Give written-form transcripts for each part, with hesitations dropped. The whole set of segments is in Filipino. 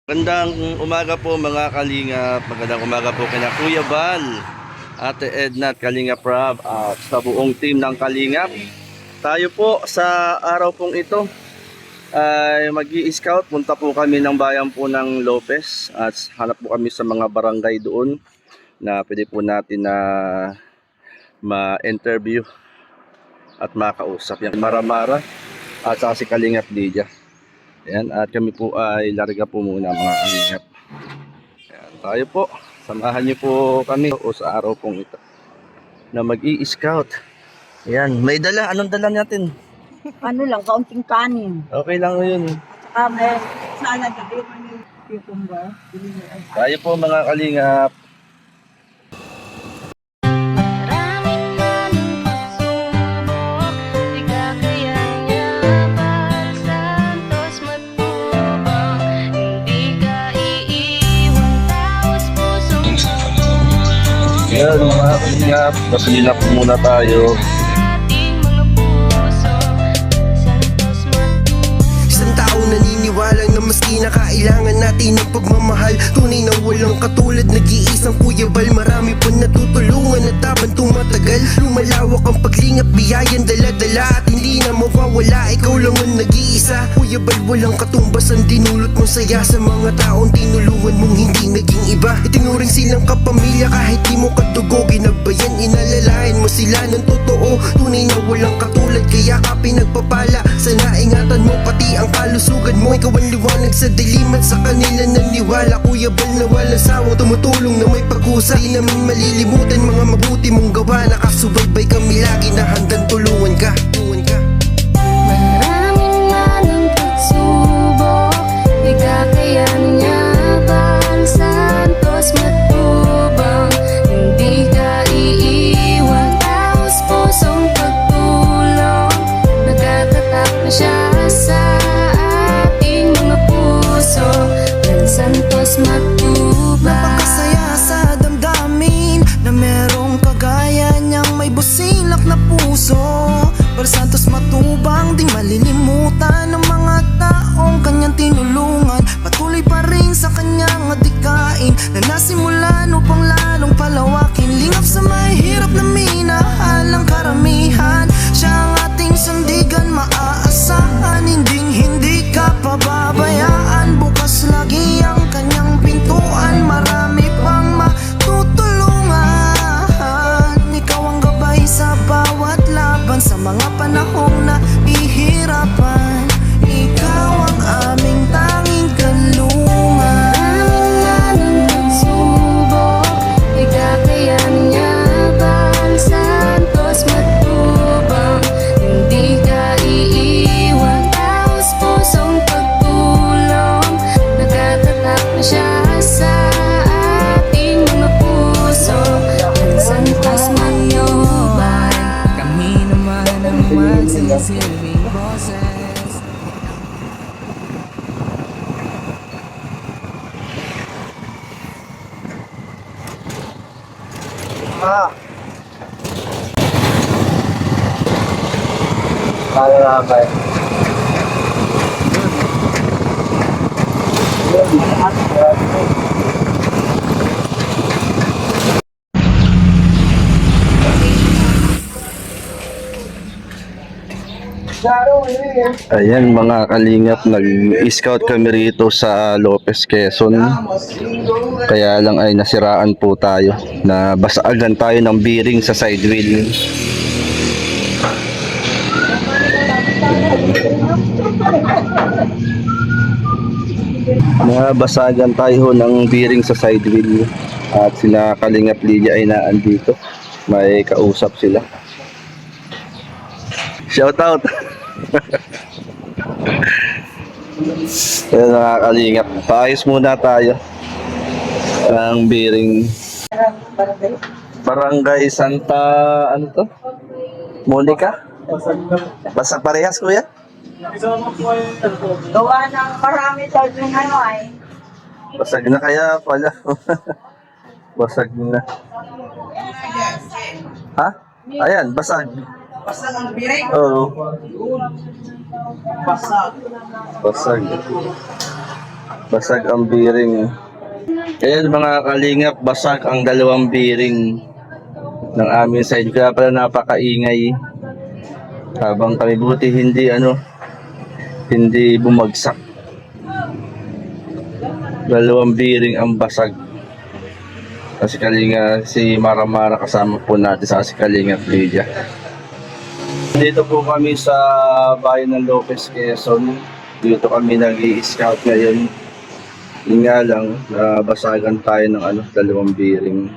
Magandang umaga po mga kalingap. Magandang umaga po kina Kuya Val, Ate Edna at Kalingap Rob at sa buong team ng Kalingap. Tayo po sa araw pong ito ay mag-i-scout. Punta po kami ng bayan po ng Lopez at hanap po kami sa mga barangay doon na pwede po natin na ma-interview at makausap yung Maramara at saka si Kalingap Lydia. Ayan, at kami po ay larga po muna mga kalingap. Ayan, tayo po. Samahan niyo po kami o sa araw pong ito na mag-i-scout. Ayan, may dala. Anong dala natin? Ano lang, kaunting kanin. Okay lang yun. May salad na rin yung cucumber. Tayo po mga kalingap. Ayan mga kalingap, gasolina po muna tayo. Isang tao naniniwala na maski na kailangan natin ng pagmamahal. Tunay na walang katulad, nag-iisang Kuya Val. Marami pa natutulungan at habang tumatagal, lumalawak ang paglingap, biyayan dala-dala at hindi na mawawala. Ikaw lang ang nag-iisa, Kuya Val. Walang katumbas ang dinulot mong saya sa mga taong tinulungan mong hindi naging iba. Itinuring silang kapamilya kahit di mo katugo. Ginabayan, inalalayan mo sila ng totoo. Tunay na walang katulad, kaya ka pinagpapala. Sana ingatan mo pati ang kalusugan mo. Ikaw ang liwanag sa dilim at sa kanila naniwala. Kuya Val na walang sawang tumutulong na may pag-usa. Di namin malilimutan mga mabuti mong gawa. Nakasubaybay kami lagi na handang tulungan ka. Maraming man ang pagsubok, di kakayanin niya bang santos matubang. Hindi ka iiwan, taos pusong pagtulong. Nagkatatak na siya sa ating mga puso. Ng santos matubang. Napakasaya sa damdamin na merong kagaya niyang may busilak na puso. Para santos matubang, di malilimutan ng mga taong kanyang tinulungan. Patuloy pa rin sa kanyang adikain na nasimulan upang lalong palawakin. Lingap sa mahirap na minahalang karamihan. Siya ang ating sandigan, maaasahan. Hindi ka pababayaan, bukas lagi ang kanyang pintuan. Marami pang matutulungan. Ikaw ang gabay sa bawat laban, sa mga panahong nahihirapan. Ikaw ang aming tanging kanlungan. Maraming man ang pagsubok, di kakayanin niya bang santos matubang. Hindi ka iiwan, taos pusong pagtulong. Nagkatatak na siya sa ating mga puso. Ang santos matubang. Kami naman ang magsisilbing boses. Tayo na kayo. Ayan mga kalingap, nag-scout kami rito sa Lopez, Quezon. Kaya lang ay nasiraan po tayo. Nabasaagan tayo ng bearing sa side wheel. Nabasagan tayo ng bearing sa side wheel. At sila Kalingap Lydia ay naandito. May kausap sila. Shout out! Ayan mga kalingap, paayos muna tayo ng bearing. Barangay Santa, ano to? Monica? Basta parehas kuya? Gawa ng marami sa yung ano ay. Basag na kaya pala. Basag na. Ha? Ayan, basag. Basta ng biring. Oo. Basag. Basag. Basag ang bearing. Ayan mga kalingap, basag ang dalawang bearing ng aming side. Kaya pala napakaingay. Habang kami buti hindi bumagsak. Dalawang bearing ang basag. Kasi Kalinga, si Maramara kasama po natin sa si Kalinga Lydia. Dito po kami sa bayan ng Lopez, Quezon. Dito kami nag-i-scout ngayon. Yun nga lang, nabasagan tayo ng dalawang bearing.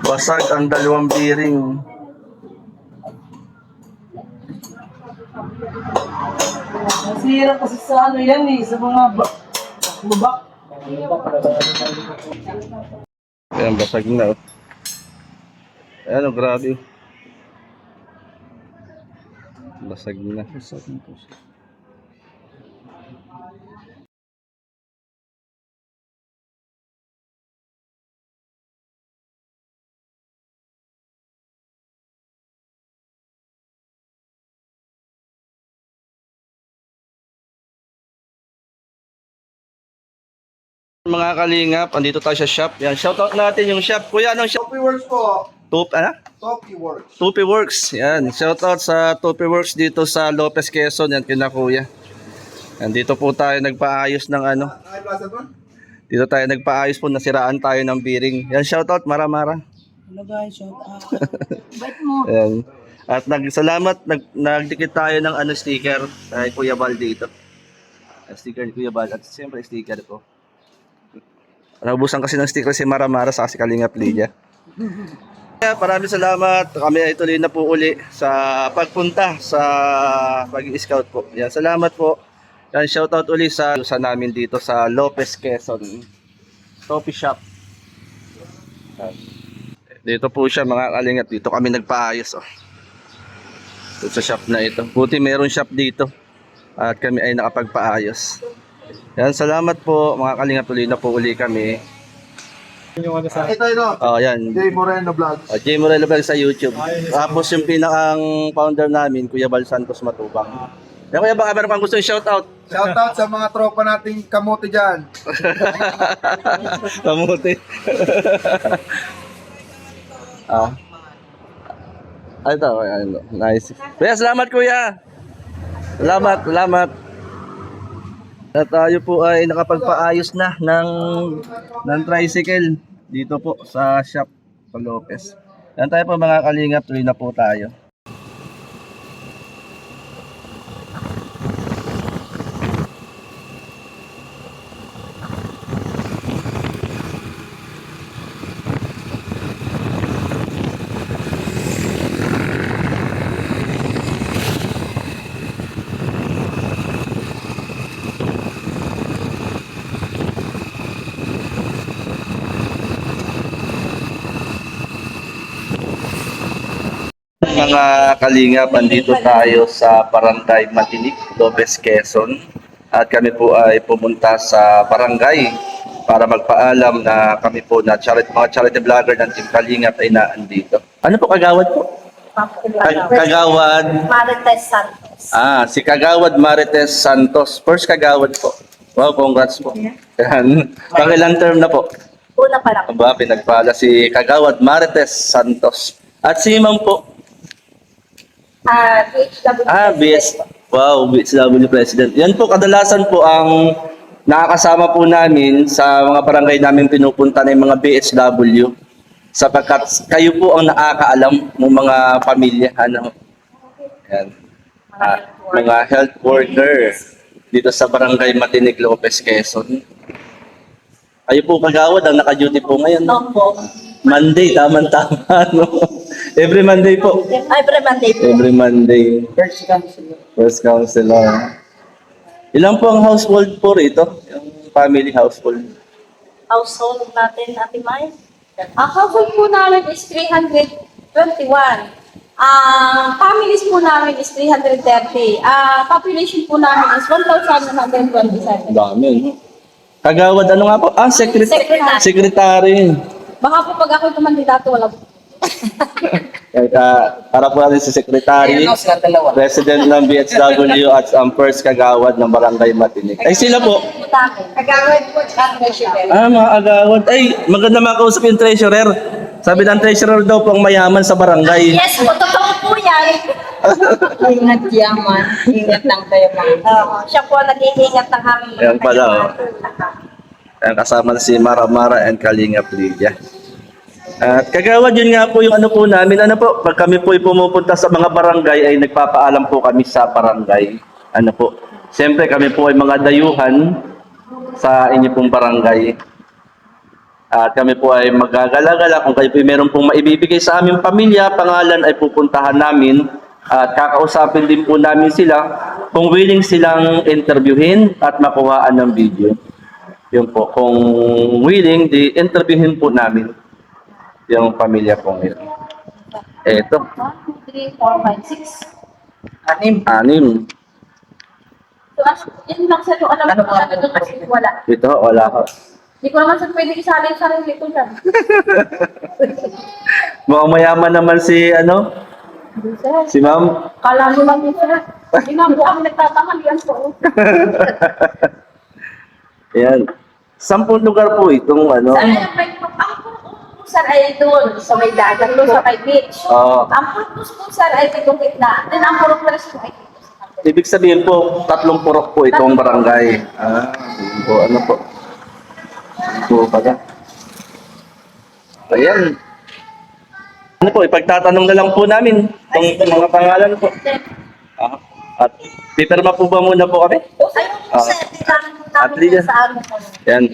Basag ang dalawang bearing. Nasira kasi sa yan sa mga bubak. Ayan, basag na. Ayan, grabe. Basag na. Mga kalingap, andito tayo sa shop. Yan, shoutout natin yung shop. Kuya, anong shop? Topi Works po. Topi Works. Tupi Works. Yan, shoutout sa Tupi Works dito sa Lopez, Quezon. Yan, kina kuya. Yan, dito po tayo nagpaayos ng Dito tayo nagpaayos po, nasiraan tayo ng bearing. Yan, shoutout, Maramara. Hello guys, shout out. Bait mo. Yan. At nagdikit tayo ng sticker kay Kuya Bal dito. Sticker ni Kuya Bal at siyempre sticker ko. Naubusan kasi ng sticker si Maramara sa si Kalinga Lydia. Maraming salamat. Kami ay tuloy na po uli sa pagpunta sa pag-i-scout po. Yan, salamat po. Yan, shoutout uli sa namin dito sa Lopez, Quezon. Coffee shop. Yan. Dito po siya mga kalingap. Dito kami nagpaayos. Dito sa shop na ito. Buti meron shop dito. At kami ay nakapagpaayos. Yan, salamat po mga kalingap. Tuloy na po uli kami. Ito. Oh, yan. Jay Moreno Vlogs. Jay Moreno Vlog sa YouTube. Tapos yung pinakang founder namin, Kuya Bal Santos Matubang. Yan, Kuya Bal, meron kang gusto yung shoutout? Shoutout sa mga tropa nating kamote dyan. Kamuti. Ito, nice. Kuya, salamat kuya. Salamat. At tayo po ay nakapagpaayos na ng tricycle dito po sa shop sa Lopez. Yan tayo po mga kalingap, tuloy na po tayo. Mga kalingap, andito tayo sa Barangay Matinik, Lopez, Quezon. At kami po ay pumunta sa barangay para magpaalam na kami po na mga charity vlogger ng Team Kalingap ay naandito. Ano po kagawad po? Kagawad Marites Santos. Si Kagawad Marites Santos. First kagawad po. Wow, congrats po. Yan. Pangilang term na po? Una pa lang. Aba, pinagpala si Kagawad Marites Santos. At si Ma'am po? BHW. BS. Wow, BSW President. Yan po, kadalasan po ang nakakasama po namin sa mga barangay namin pinupunta ng mga BSW. Sapagkat kayo po ang nakakaalam ng mga pamilya. Yan. Mga health worker dito sa Barangay Matinik, Lopez, Quezon. Kayo po kagawad ang naka-duty po ngayon. Opo. Monday, tama-tama. No? Every Monday po. Every Monday po. Every Monday. First counselor. First counselor. Ilan po ang household po rito? Yung family household. Household natin, Ate May. Ang household po namin is 321. Families po namin is 330. Population po namin is 1,127. Dami, no? Kagawad, ano nga po? Secretary. Secretary. Baka po pag ako'y kumandidato, wala po. Para po natin si Secretary, President ng BHW at ang first kagawad ng Barangay Matinik. Ay, sila po. Kagawad po, treasurer. Mga agawad. Ay, maganda makausap yung treasurer. Sabi ng treasurer daw po ang mayaman sa barangay. Yes po, totoo po yan. Ingat yaman. Ingat lang kayo mga. Siya po ang nag-iingat ng aming mga Ayan pala, oh. kaibigan. Ayan, kasama na si Mara Mara and Kalinga Lydia. At kagawad, yun nga po yung ano po namin. Ano po, pag kami po pumupunta sa mga barangay ay nagpapaalam po kami sa barangay. Ano po, siyempre kami po ay mga dayuhan sa inyo pong barangay. At kami po ay magagala-gala kung kayo po ay meron pong maibibigay sa aming pamilya, pangalan ay pupuntahan namin at kakausapin din po namin sila kung willing silang interviewin at makuhaan ng video. Yun po, kung willing, di-interviewin po namin yung pamilya po ngayon. Eto, 1, 2, 3, 4, 5, 6. Anim. So, yun lang sir, yung alam ko na doon kasi wala. ito, wala ko. Hindi ko naman sir pwede isali yung sarili ko dyan. Mukhang mayaman naman si, ano, Hindi sir. si ma'am. Kala mo lang yun sir. Hindi nga po kami nagtatangal yan po. Ayan. 10 lugar po itong, ano. Saan yung pwede mo? Ang purpose sir ay doon sa may dagat, doon sa may beach. Oo. Ang purpose po sir ay ditong gitna. Then ang purpose po ay dito sa kapit. Ibig sabihin po, 3 purok po itong barangay. Yun po, ano po. Po pala. Ayan. Ano po, ipagtatanong na lang po namin itong mga pangalan po. At pipirma po ba muna po kami? Ayun sir, titanong po At namin Lydia. yan sa ano po. Yan.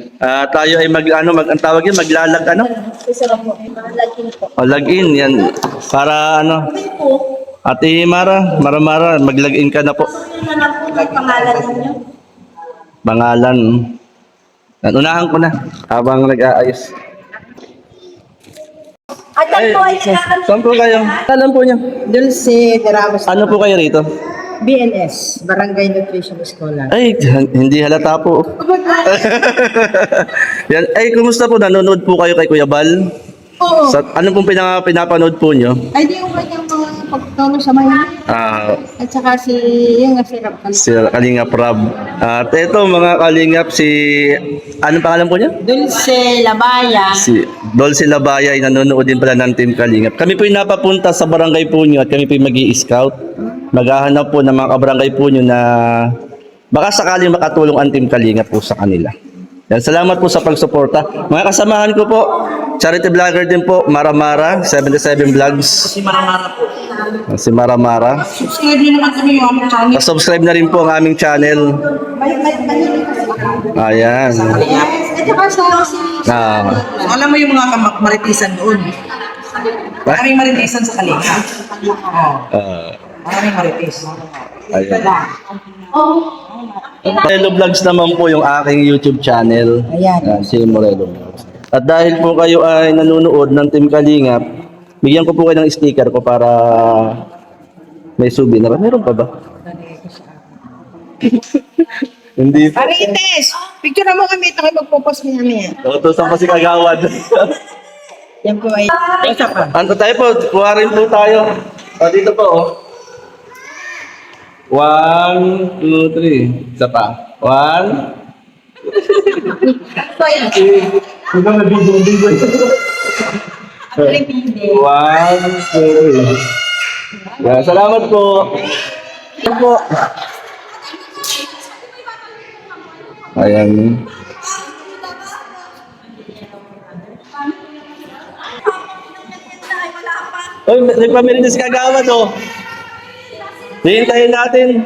Tayo ay ang tawag yun, maglalag ano? Isa lang po, may mga lagin po. O log-in, yan. Para ano? Hindi po, Ate Mara, mag-log-in ka na po. yun na lang po yung pangalan ninyo. Pangalan. Unahan ko na habang nag-aayos. At yan po ay nagkakaroon. Saan po kayo? Alam po niyo. Dulce de Ramos. Ano po kayo rito? BNS, Barangay Nutrition Scholar. Ay, hindi halata po. Yan. Ay, kumusta po? Nanonood po kayo kay Kuya Bal? Oo. Ano pong pinapanood po niyo? Ay, di yung kanyang mga pagtulong sa mga. At saka yung nasirap ka. Si Kalingap Rob. At ito mga Kalingap, anong pangalan po niya? Dulce Labaya. Si Dolce Labaya ay nanonood din pala ng Team Kalingap. Kami po yung napapunta sa barangay po niyo at kami po yung mag-i-scout. Maghahanap po ng mga kabarangay po niyo na baka sakaling makatulong ang Team Kalingap po sa kanila. Yan, salamat po sa pagsuporta. Mga kasamahan ko po, charity vlogger din po, Mara Mara, 77 Vlogs. Si Maramara po. Si Mara Mara. Subscribe din naman kami yung aming channel. Subscribe na rin po ang aming channel. Ayan. At saka sa si... Alam mo yung mga maritisan doon. Maraming maritisan sa Kalinga. Maraming maritis. Ayan. Morelo Vlogs naman po yung aking YouTube channel. Ayan. Si Morelo Vlogs. At dahil po kayo ay nanonood ng Team Kalingap, bigyan ko po kayo ng sticker ko para may souvenir. Meron pa ba? Hindi po. Marites! Picture na mo kami. Ito kayo magpo-post niya. Tutusan pa si Kagawad. Yan po ay... Isa pa. Ano tayo po? Kuha rin po tayo. Dito po, oh. 1, 2, 3. Isa pa. 1. Huwag kang nabibong-bibong. 1, 2, 3. Salamat po. Salamat po. Ayan. Uy, nagpamerienda si Kagawad, oh. Hihintayin natin.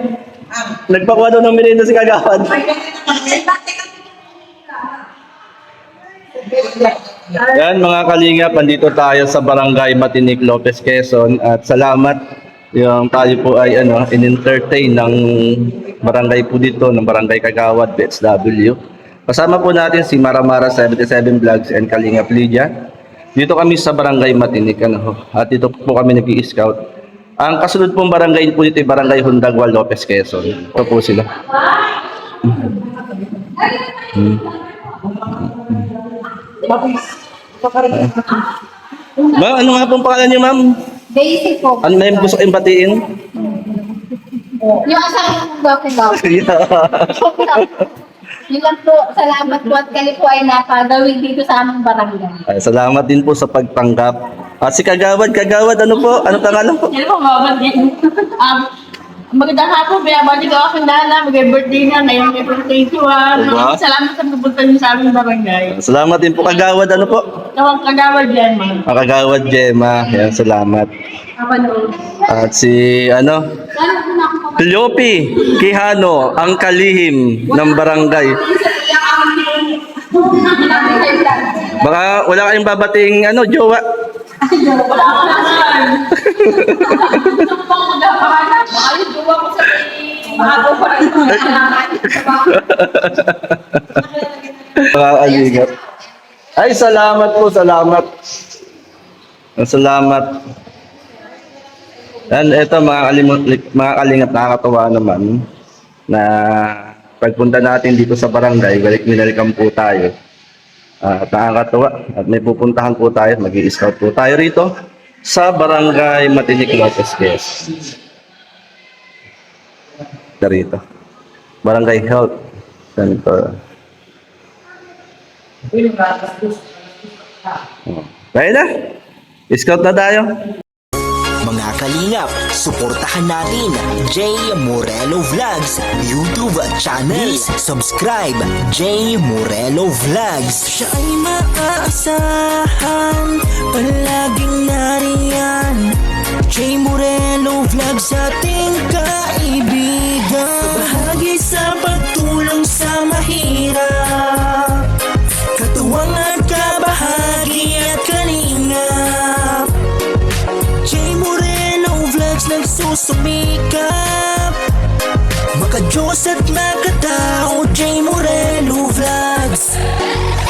Nagpakuha daw ng merienda si Kagawad. Yan mga kalingap, andito tayo sa Barangay Matinik, Lopez, Quezon. At salamat yung tayo po ay in-entertain ng barangay po dito, ng Barangay Kagawad, BHW. Kasama po natin si Mara Mara 77 Vlogs and Kalingap Lydia. Dito kami sa Barangay Matinik, ano ho. At dito po kami nag-i-scout. Ang kasunod pong barangay po dito ay Barangay Hundagwa, Lopez, Quezon. Ito po sila. Ma'am, ano nga pong pangalan niyo, ma'am? Basic po. Ano na yung gusto kayong batiin? Yung asawa ko daw. Yun lang po, salamat po at kami po ay napagawin dito sa aming barangay. Ay, salamat din po sa pagtanggap. Si Kagawad, ano po? Ano pangalan po? Yan po, mababad din. Magandang hapon, binabati ko aking nana, mag-birthday na, ngayong April 21. Diba? Salamat sa pupunta niyo sa aming barangay. Salamat din po, Kagawad, ano po? Nawang kagawad yan, ma'am. Kagawad Gemma, yan, salamat. Ako no. At si, Lyopi Quijano, ang kalihim ng barangay. Baka wala kayong babating, jowa. Wala ka naman. Ayun, duwa ko sa bago pa rin. Mga kalingap. Ay, salamat po, salamat. Salamat. And ito mga kalingap, nakakatawa naman na pagpunta natin dito sa barangay, welcome po tayo. At nakakatawa at may pupuntahan po tayo, mag-i-scout po tayo rito sa Barangay Matinik, Lopez, Quezon. Rito. Barangay Health Center. Kaya na? Scout na tayo. Mga kalingap, suportahan natin J. Morelo Vlogs YouTube channel. Subscribe J. Morelo Vlogs. Siya ay maaasahan, palaging nariyan. J. Morelo Vlogs, ating kaibigan. Bahagi sa pagtulong sa mahirap, katuwang at kabahagi at kalingap. J. Morelo Vlogs nagsusumikap, maka-Diyos at makatao. J. Morelo Vlogs.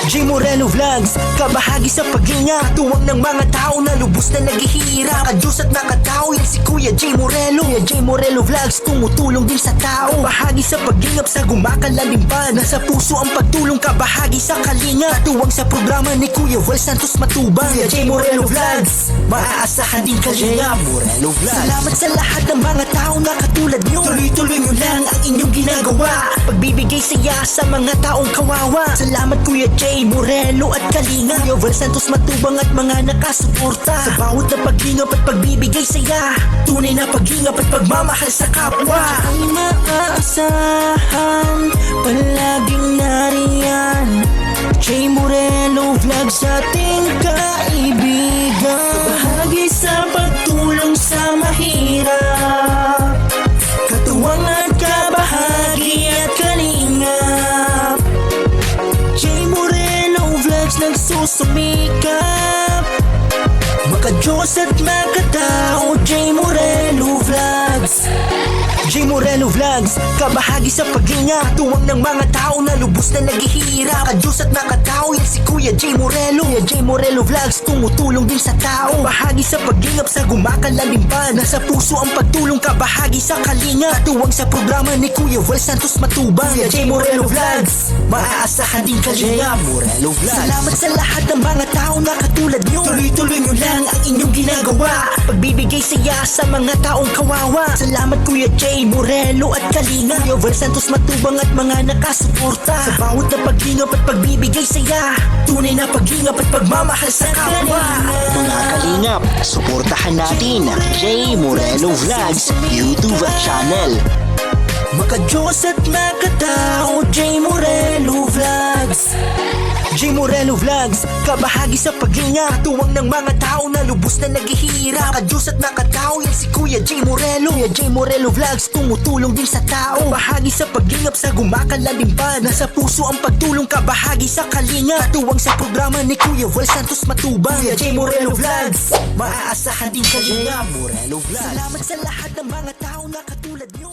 J. Morelo Vlogs, kabahagi sa paglinga, tuwang ng mga tao na lubos na naghihirap. Maka-Diyos at makatao, yan si Kuya J. Morelo. Kuya J. Morelo Vlogs, tumutulong din sa tao. Bahagi sa paglingap sa gumakalalingpan, nasa puso ang pagtulong, kabahagi sa kalinga, tuwang sa programa ni Kuya Val Santos Matubang. Kuya J. Morelo Vlogs, maaasahan din kalinga. Morelo Vlogs. Salamat sa lahat ng mga tao na katulad nyo. Tuloy-tuloy nyo lang ang inyong ginagawa, pagbibigay saya sa mga taong kawawa. Salamat Kuya J. Morelo at kalinga, Kuya Val Santos Matubang at mga nakasuporta sa bawat na paglingap at pagbibigay saya. Tunay na paglingap at pagmamahal sa kapwa. Ay maaasahan, palaging nariyan. J. Morelo Vlogs, ating kaibigan. Bahagi sa pagtulong sa mahirap, katuwang at kabahagi at kalingap. J. Morelo Vlogs nagsusumikap, maka-Diyos at makatao. J. Morelo Vlogs. J. Morelo Vlogs, kabahagi sa paglinga, tuwang ng mga tao na lubos na naghihirap. Maka-Diyos at makatao, yan si Kuya J. Morelo. Kuya J. Morelo Vlogs, tumutulong din sa tao. Bahagi sa paglingap sa gumakalalingpan, nasa puso ang pagtulong, kabahagi sa kalinga, tuwang sa programa ni Kuya Val Santos Matubang. Kuya J. Morelo Vlogs, maaasahan din kalinga. Morelo Vlogs. Salamat sa lahat ng mga tao na katulad nyo. Tuloy-tuloy nyo lang ang inyong ginagawa, pagbibigay saya sa mga taong kawawa. Salamat Kuya J. Morelo at kalinga, Kuya Val Santos Matubang at mga nakasuporta sa bawat na paglingap at pagbibigay saya. Tunay na paglingap at pagmamahal sa kapwa. Mga kalingap, suportahan natin J. Morelo Vlogs YouTube channel. Maka-Diyos at makatao. J. Morelo Vlogs. J. Morelo Vlogs, kabahagi sa paglinga, tuwang ng mga tao na lubos na naghihirap. Maka-Diyos at makatao, yan si Kuya J. Morelo. Kuya J. Morelo Vlogs, tumutulong din sa tao. Bahagi sa paglingap sa gumakalalingpan, nasa puso ang pagtulong, kabahagi sa kalinga, tuwang sa programa ni Kuya Val Santos Matubang. Kuya J. Morelo Vlogs, maaasahan din kalinga. Morelo Vlogs. Salamat sa lahat ng mga tao na katulad nyo.